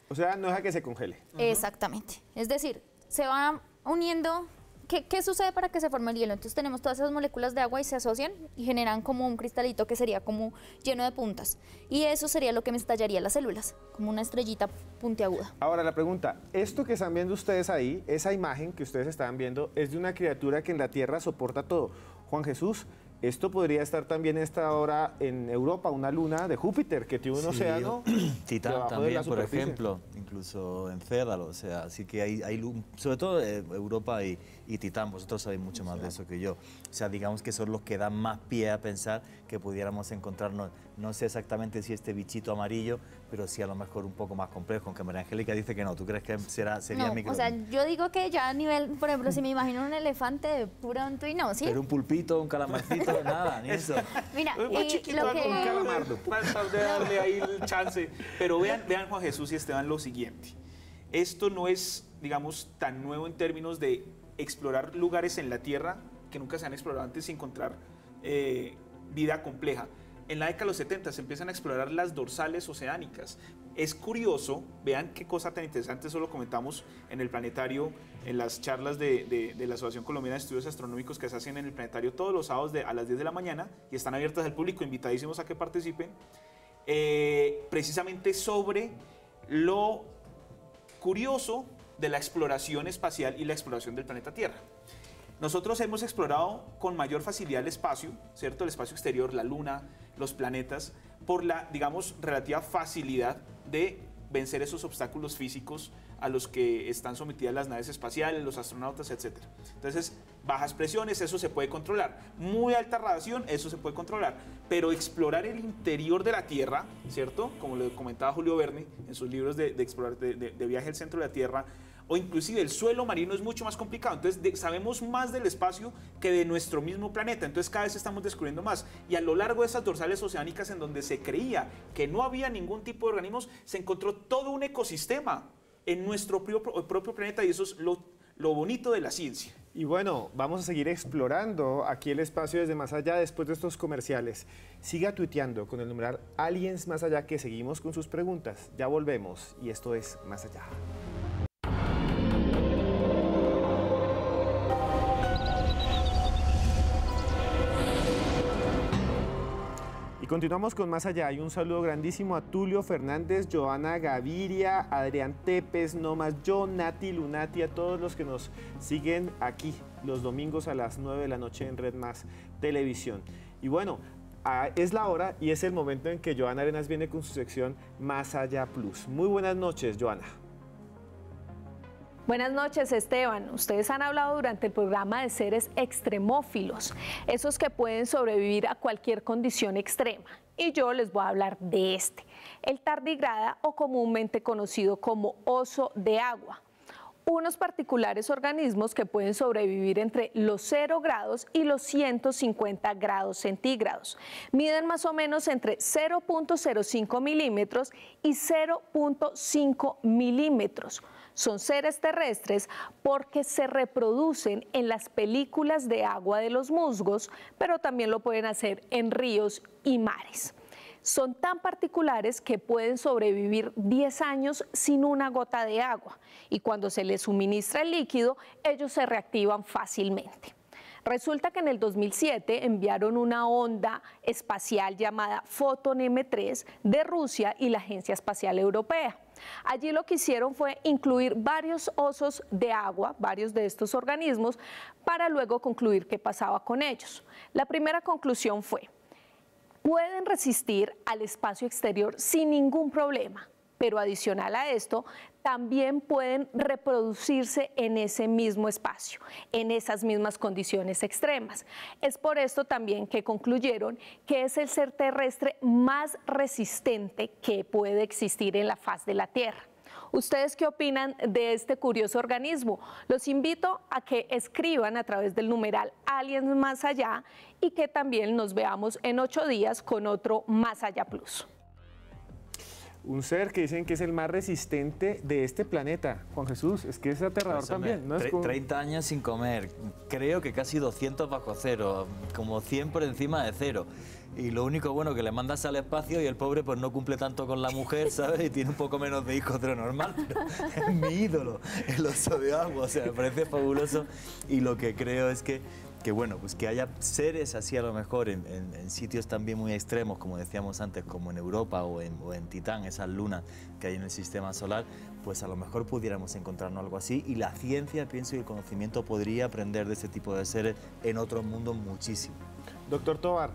Speaker 1: O sea, no deja que se congele.
Speaker 4: Exactamente. Es decir, se va uniendo. ¿Qué sucede para que se forme el hielo? Entonces tenemos todas esas moléculas de agua y se asocian y generan como un cristalito que sería como lleno de puntas. Y eso sería lo que me estallaría las células, como una estrellita puntiaguda.
Speaker 1: Ahora la pregunta, esto que están viendo ustedes ahí, esa imagen que ustedes estaban viendo, es de una criatura que en la Tierra soporta todo. Juan Jesús, esto podría estar también esta hora en Europa, una luna de Júpiter que tiene un océano.
Speaker 5: Titán también, por ejemplo, incluso Encédalo, o sea, así que hay sobre todo Europa y Titán, vosotros sabéis mucho más de eso que yo. O sea, digamos que son los que dan más pie a pensar que pudiéramos encontrarnos, no sé exactamente si este bichito amarillo, pero sí a lo mejor un poco más complejo, aunque María Angélica dice que no. ¿Tú crees que sería
Speaker 4: no,
Speaker 5: micro?
Speaker 4: O sea, yo digo que ya a nivel, por ejemplo, si me imagino un elefante de pronto y no, ¿sí?
Speaker 5: Pero un pulpito, un calamarcito, nada, ni eso.
Speaker 4: Mira,
Speaker 3: muy chiquito,
Speaker 4: lo que...
Speaker 3: un calamardo, para darle ahí el chance. Pero vean Juan Jesús y Esteban lo siguiente. Esto no es, digamos, tan nuevo en términos de explorar lugares en la Tierra que nunca se han explorado antes y encontrar vida compleja. En la década de los 70 se empiezan a explorar las dorsales oceánicas, es curioso, vean qué cosa tan interesante, eso lo comentamos en el planetario, en las charlas de la Asociación Colombiana de Estudios Astronómicos que se hacen en el planetario todos los sábados a las 10 de la mañana y están abiertas al público, invitadísimos a que participen, precisamente sobre lo curioso de la exploración espacial y la exploración del planeta Tierra. Nosotros hemos explorado con mayor facilidad el espacio, ¿cierto? El espacio exterior, la Luna, los planetas, por la, digamos, relativa facilidad de vencer esos obstáculos físicos a los que están sometidas las naves espaciales, los astronautas, etc. Entonces, bajas presiones, eso se puede controlar. Muy alta radiación, eso se puede controlar. Pero explorar el interior de la Tierra, ¿cierto? Como lo comentaba Julio Verne en sus libros de viaje al centro de la Tierra, o inclusive el suelo marino es mucho más complicado. Entonces sabemos más del espacio que de nuestro mismo planeta. Entonces cada vez estamos descubriendo más. Y a lo largo de esas dorsales oceánicas en donde se creía que no había ningún tipo de organismos, se encontró todo un ecosistema en nuestro propio planeta y eso es lo bonito de la ciencia.
Speaker 1: Y bueno, vamos a seguir explorando aquí el espacio desde más allá después de estos comerciales. Siga tuiteando con el numeral Aliens Más Allá que seguimos con sus preguntas. Ya volvemos y esto es Más Allá. Y continuamos con Más Allá. Y un saludo grandísimo a Tulio Fernández, Joana Gaviria, Adrián Tepes, Nomas, yo, Nati, Lunati, a todos los que nos siguen aquí los domingos a las 9 de la noche en Red Más Televisión. Y bueno, es la hora y es el momento en que Joana Arenas viene con su sección Más Allá Plus. Muy buenas noches, Joana.
Speaker 10: Buenas noches, Esteban. Ustedes han hablado durante el programa de seres extremófilos, esos que pueden sobrevivir a cualquier condición extrema. Y yo les voy a hablar de el tardigrada o comúnmente conocido como oso de agua. Unos particulares organismos que pueden sobrevivir entre los 0 grados y los 150 grados centígrados. Miden más o menos entre 0.05 milímetros y 0.5 milímetros. Son seres terrestres porque se reproducen en las películas de agua de los musgos, pero también lo pueden hacer en ríos y mares. Son tan particulares que pueden sobrevivir 10 años sin una gota de agua y cuando se les suministra el líquido, ellos se reactivan fácilmente. Resulta que en el 2007 enviaron una sonda espacial llamada Foton M3 de Rusia y la Agencia Espacial Europea. Allí lo que hicieron fue incluir varios osos de agua, varios de estos organismos, para luego concluir qué pasaba con ellos. La primera conclusión fue: pueden resistir al espacio exterior sin ningún problema, pero adicional a esto, también pueden reproducirse en ese mismo espacio, en esas mismas condiciones extremas. Es por esto también que concluyeron que es el ser terrestre más resistente que puede existir en la faz de la Tierra. ¿Ustedes qué opinan de este curioso organismo? Los invito a que escriban a través del numeral Aliens Más Allá y que también nos veamos en 8 días con otro Más Allá Plus.
Speaker 1: Un ser que dicen que es el más resistente de este planeta. Juan Jesús, es que es aterrador
Speaker 5: Pues,
Speaker 1: también, ¿no? Es como...
Speaker 5: 30 años sin comer, creo que casi 200 bajo cero, como 100 por encima de cero. Y lo único bueno que le mandas al espacio y el pobre pues no cumple tanto con la mujer, ¿sabes? Y tiene un poco menos de hijos de lo normal, pero es mi ídolo, el oso de agua, o sea, me parece fabuloso. Y lo que creo es que bueno, pues que haya seres así a lo mejor en sitios también muy extremos, como decíamos antes, como en Europa o en Titán, esas lunas que hay en el sistema solar, pues a lo mejor pudiéramos encontrarnos algo así y la ciencia, pienso, y el conocimiento podría aprender de ese tipo de seres en otros mundos muchísimo.
Speaker 1: Doctor Tovar,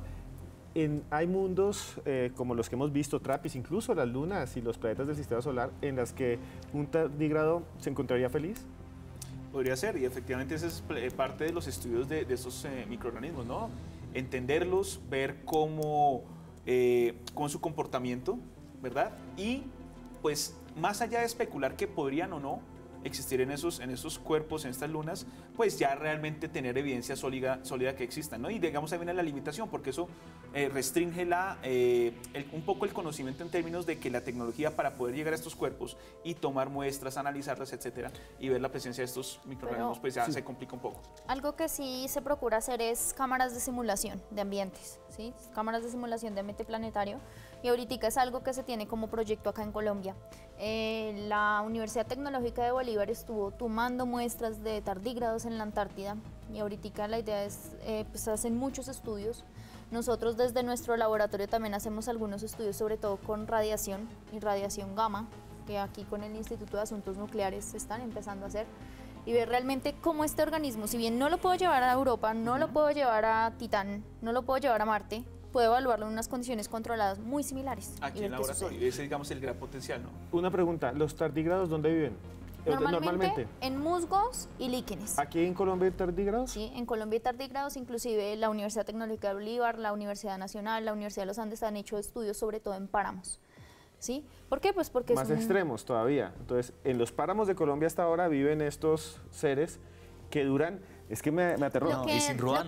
Speaker 1: hay mundos como los que hemos visto, TRAPPIST, incluso las lunas y los planetas del sistema solar, en las que un tardígrado se encontraría feliz.
Speaker 3: Podría ser, y efectivamente ese es parte de los estudios de estos microorganismos, ¿no? Entenderlos, ver cómo su comportamiento, ¿verdad? Y pues más allá de especular que podrían o no existir en esos cuerpos, en estas lunas, pues ya realmente tener evidencia sólida que existan, ¿no? Y digamos ahí viene la limitación, porque eso restringe un poco el conocimiento en términos de que la tecnología para poder llegar a estos cuerpos y tomar muestras, analizarlas, etcétera, y ver la presencia de estos microorganismos, pues ya se complica un poco.
Speaker 4: Algo que sí se procura hacer es cámaras de simulación de ambientes, ¿sí? Cámaras de simulación de ambiente planetario, y ahorita es algo que se tiene como proyecto acá en Colombia. La Universidad Tecnológica de Bolívar estuvo tomando muestras de tardígrados en la Antártida y ahorita la idea es, pues hacen muchos estudios. Nosotros desde nuestro laboratorio también hacemos algunos estudios, sobre todo con radiación y radiación gamma, que aquí con el Instituto de Asuntos Nucleares se están empezando a hacer, y ver realmente cómo este organismo, si bien no lo puedo llevar a Europa, no lo puedo llevar a Titán, no lo puedo llevar a Marte, puedo evaluarlo en unas condiciones controladas muy similares.
Speaker 3: Aquí en el laboratorio, ese digamos el gran potencial, ¿no?
Speaker 1: Una pregunta, ¿los tardígrados dónde viven?
Speaker 4: Normalmente en musgos y líquenes.
Speaker 1: ¿Aquí en Colombia hay tardígrados?
Speaker 4: Sí, en Colombia hay tardígrados, inclusive la Universidad Tecnológica de Bolívar, la Universidad Nacional, la Universidad de los Andes han hecho estudios sobre todo en páramos. ¿Sí? ¿Por qué? Pues porque
Speaker 1: más extremos todavía. Entonces, en los páramos de Colombia hasta ahora viven estos seres que duran, es que me aterró.
Speaker 4: Lo que Juan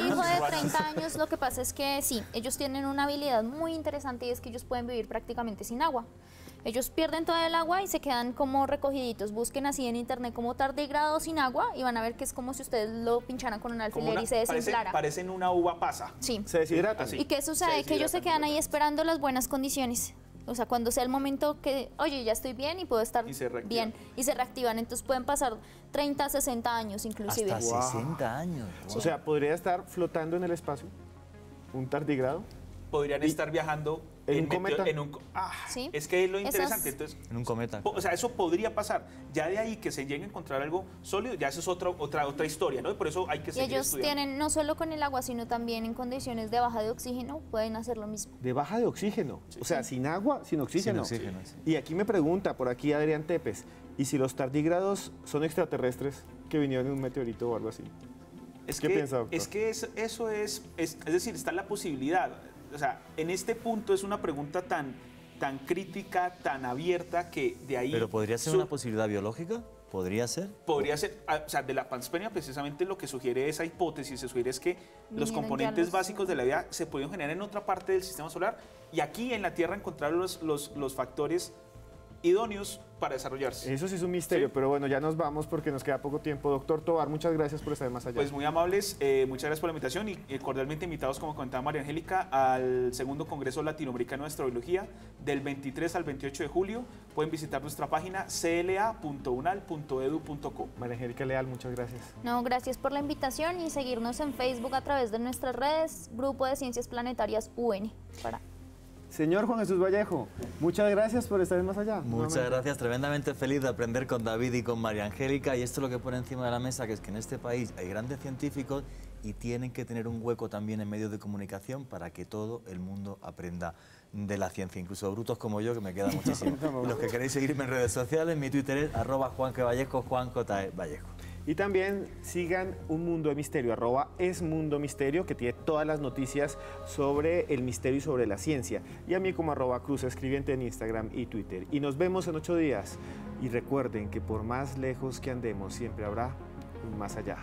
Speaker 4: dijo de 30 años, lo que pasa es que sí, ellos tienen una habilidad muy interesante y es que ellos pueden vivir prácticamente sin agua. Ellos pierden toda el agua y se quedan como recogiditos. Busquen así en internet como tardígrado sin agua y van a ver que es como si ustedes lo pincharan con un alfiler y se desinflara.
Speaker 3: Parecen una uva pasa.
Speaker 4: Sí.
Speaker 1: Se deshidratan.
Speaker 4: ¿Y qué sucede? Que ellos se quedan ahí esperando las buenas condiciones. O sea, cuando sea el momento que, oye, ya estoy bien y puedo estar bien, y se reactivan. Entonces pueden pasar 30, 60 años inclusive.
Speaker 5: Hasta 60 años.
Speaker 1: Wow. O sea, ¿podría estar flotando en el espacio un tardígrado?
Speaker 3: Podrían estar viajando
Speaker 1: en un cometa.
Speaker 4: ¿Sí?
Speaker 3: Es que es lo interesante. Entonces,
Speaker 5: en un cometa.
Speaker 3: O sea, eso podría pasar. Ya de ahí que se llegue a encontrar algo sólido, ya eso es otra historia, ¿no? Y por eso hay que seguir
Speaker 4: ellos
Speaker 3: estudiando.
Speaker 4: Tienen, no solo con el agua, sino también en condiciones de baja de oxígeno, pueden hacer lo mismo.
Speaker 1: ¿De baja de oxígeno? Sí. O sea, sin agua, sin oxígeno.
Speaker 5: Sin oxígeno, sí.
Speaker 1: Y aquí me pregunta, por aquí Adrián Tepes, ¿y si los tardígrados son extraterrestres que vinieron en un meteorito o algo así? ¿Qué piensa, doctor?
Speaker 3: Es que eso es decir, está la posibilidad. O sea, en este punto es una pregunta tan crítica, tan abierta, que de ahí...
Speaker 5: ¿Pero podría ser una posibilidad biológica? ¿Podría ser?
Speaker 3: Podría ser, o sea, de la panspermia precisamente lo que sugiere esa hipótesis, se sugiere es que los componentes básicos de la vida se pueden generar en otra parte del sistema solar y aquí en la Tierra encontrar los factores idóneos para desarrollarse.
Speaker 1: Eso sí es un misterio, pero bueno, ya nos vamos porque nos queda poco tiempo. Doctor Tovar, muchas gracias por estar más allá.
Speaker 3: Pues muy amables, muchas gracias por la invitación y cordialmente invitados, como comentaba María Angélica, al segundo Congreso Latinoamericano de Astrobiología del 23 al 28 de julio. Pueden visitar nuestra página cla.unal.edu.co.
Speaker 1: María Angélica Leal, muchas gracias.
Speaker 4: No, gracias por la invitación y seguirnos en Facebook a través de nuestras redes, Grupo de Ciencias Planetarias UN.
Speaker 1: Señor Juan Jesús Vallejo, muchas gracias por estar más allá.
Speaker 5: Muchas gracias, tremendamente feliz de aprender con David y con María Angélica. Y esto es lo que pone encima de la mesa, que es que en este país hay grandes científicos y tienen que tener un hueco también en medios de comunicación para que todo el mundo aprenda de la ciencia, incluso brutos como yo, que me queda muchísimo. Los que queréis seguirme en redes sociales, mi Twitter es @JuanJVallejo, JuanJVallejo.
Speaker 1: Y también sigan Un Mundo de Misterio, @esmundomisterio, que tiene todas las noticias sobre el misterio y sobre la ciencia. Y a mí como @cruzescribiente en Instagram y Twitter. Y nos vemos en 8 días. Y recuerden que por más lejos que andemos, siempre habrá un más allá.